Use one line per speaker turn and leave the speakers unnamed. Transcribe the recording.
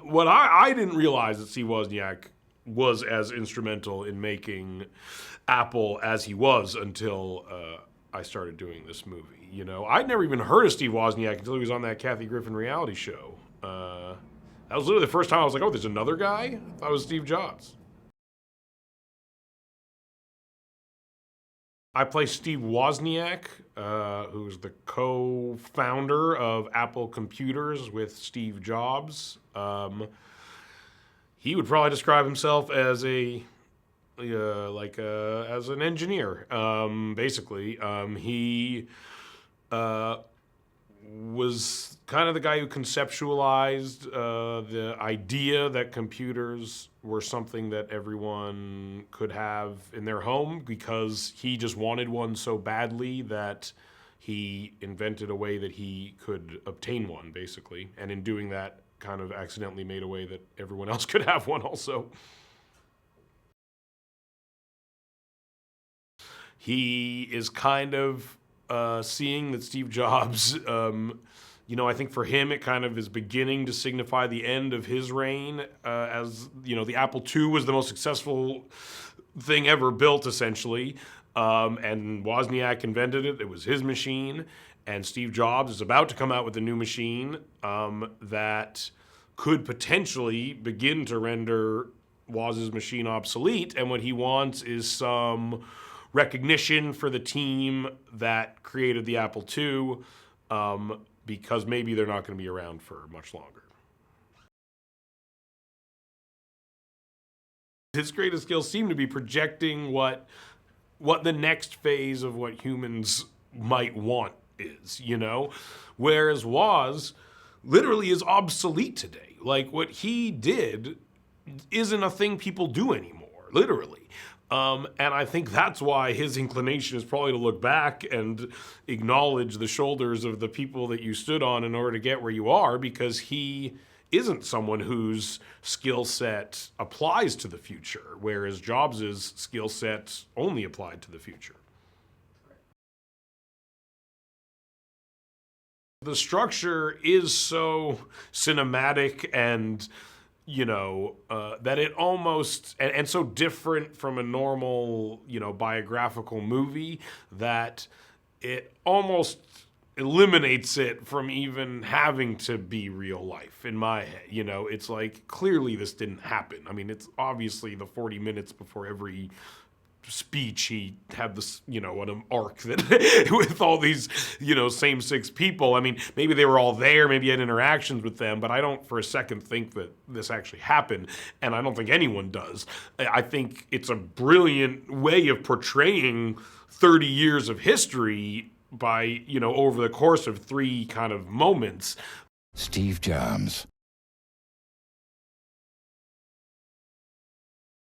what I didn't realize that Steve Wozniak was as instrumental in making Apple as he was until I started doing this movie. You know, I'd never even heard of Steve Wozniak until he was on that Kathy Griffin reality show. That was literally the first time I was like, oh, there's another guy? I thought it was Steve Jobs. I play Steve Wozniak, who's the co-founder of Apple Computers with Steve Jobs. He would probably describe himself as as an engineer. Basically, he was kind of the guy who conceptualized the idea that computers were something that everyone could have in their home, because he just wanted one so badly that he invented a way that he could obtain one, basically. And in doing that, kind of accidentally made a way that everyone else could have one also. He is kind of seeing that Steve Jobs, I think for him it kind of is beginning to signify the end of his reign. As the Apple II was the most successful thing ever built, essentially, and Wozniak invented it. It was his machine, and Steve Jobs is about to come out with a new machine that could potentially begin to render Woz's machine obsolete. And what he wants is some recognition for the team that created the Apple II, because maybe they're not going to be around for much longer. His greatest skills seem to be projecting what the next phase of what humans might want is, Whereas Woz literally is obsolete today. Like, what he did isn't a thing people do anymore, literally. And I think that's why his inclination is probably to look back and acknowledge the shoulders of the people that you stood on in order to get where you are, because he isn't someone whose skill set applies to the future, whereas Jobs' skill set only applied to the future. The structure is so cinematic and that it almost, and so different from a normal, biographical movie, that it almost eliminates it from even having to be real life in my head. It's like, clearly this didn't happen. I mean, it's obviously the 40 minutes before every speech he had this, an arc that with all these, same-sex people. I mean, maybe they were all there, maybe he had interactions with them, but I don't for a second think that this actually happened, and I don't think anyone does. I think it's a brilliant way of portraying 30 years of history by, over the course of 3 kind of moments.
Steve Jobs,